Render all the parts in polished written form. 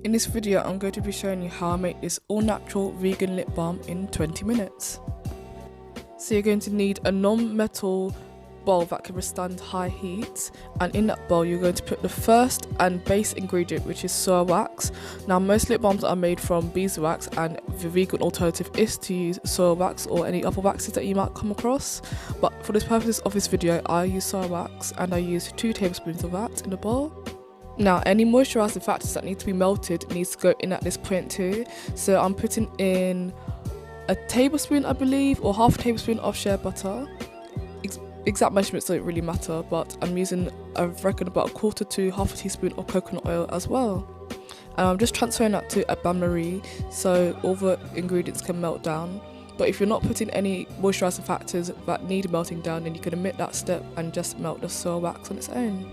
In this video, I'm going to be showing you how I make this all-natural vegan lip balm in 20 minutes. So you're going to need a non-metal bowl that can withstand high heat, and in that bowl you're going to put the first and base ingredient, which is soy wax. Now most lip balms are made from beeswax, and the vegan alternative is to use soy wax or any other waxes that you might come across, but for the purposes of this video I use soy wax, and I use 2 tablespoons of that in the bowl. Now any moisturizing factors that need to be melted needs to go in at this point too, so I'm putting in a tablespoon, I believe, or half a tablespoon of shea butter. Exact measurements don't really matter, but I'm using, I reckon, about a quarter to half a teaspoon of coconut oil as well. And I'm just transferring that to a bain-marie so all the ingredients can melt down. But if you're not putting any moisturizing factors that need melting down, then you can omit that step and just melt the soy wax on its own.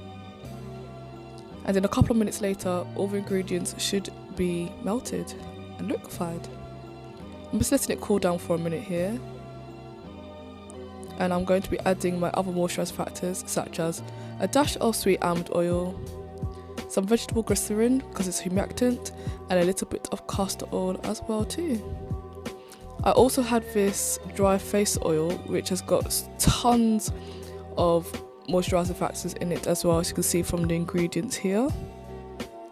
And then a couple of minutes later, all the ingredients should be melted and liquefied. I'm just letting it cool down for a minute here. And I'm going to be adding my other moisturizing factors, such as a dash of sweet almond oil, some vegetable glycerin because it's humectant, and a little bit of castor oil as well too. I also had this dry face oil, which has got tons of moisturizing factors in it as well, as you can see from the ingredients here.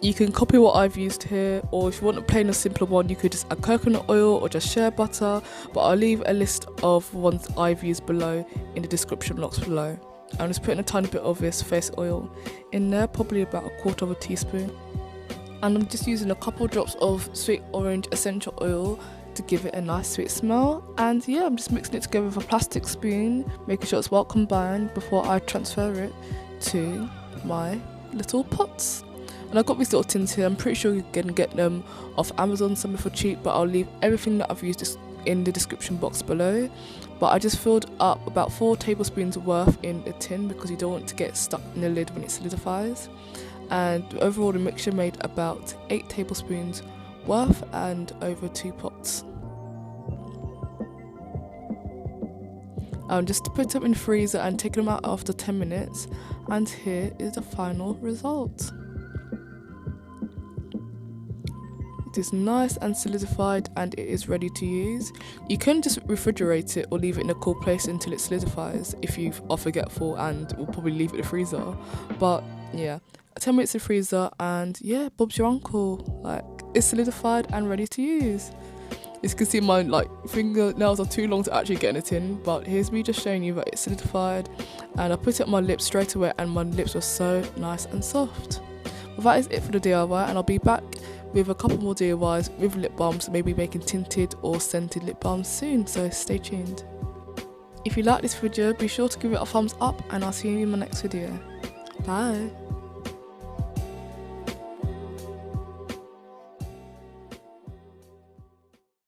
You can copy what I've used here, or if you want a plain or simpler one, you could just add coconut oil or just shea butter, but I'll leave a list of ones I've used below in the description box below. I'm just putting a tiny bit of this face oil in there, probably about a quarter of a teaspoon. And I'm just using a couple drops of sweet orange essential oil to give it a nice sweet smell. And yeah, I'm just mixing it together with a plastic spoon, making sure it's well combined before I transfer it to my little pots. And I've got these little tins here. I'm pretty sure you can get them off Amazon somewhere for cheap, but I'll leave everything that I've used in the description box below. But I just filled up about 4 tablespoons worth in a tin because you don't want it to get stuck in the lid when it solidifies. And overall the mixture made about 8 tablespoons worth and over 2 pots. Just put them in the freezer and take them out after 10 minutes, and here is the final result. It is nice and solidified and it is ready to use. You can just refrigerate it or leave it in a cool place until it solidifies if you are forgetful, and will probably leave it in the freezer. But yeah, 10 minutes in the freezer and yeah, Bob's your uncle. Like, it's solidified and ready to use. As you can see, my fingernails are too long to actually get in a tin, but here's me just showing you that it's solidified, and I put it on my lips straight away and my lips were so nice and soft. Well, that is it for the DIY, and I'll be back with a couple more DIYs with lip balms, maybe making tinted or scented lip balms soon, so stay tuned. If you like this video, be sure to give it a thumbs up, and I'll see you in my next video. Bye!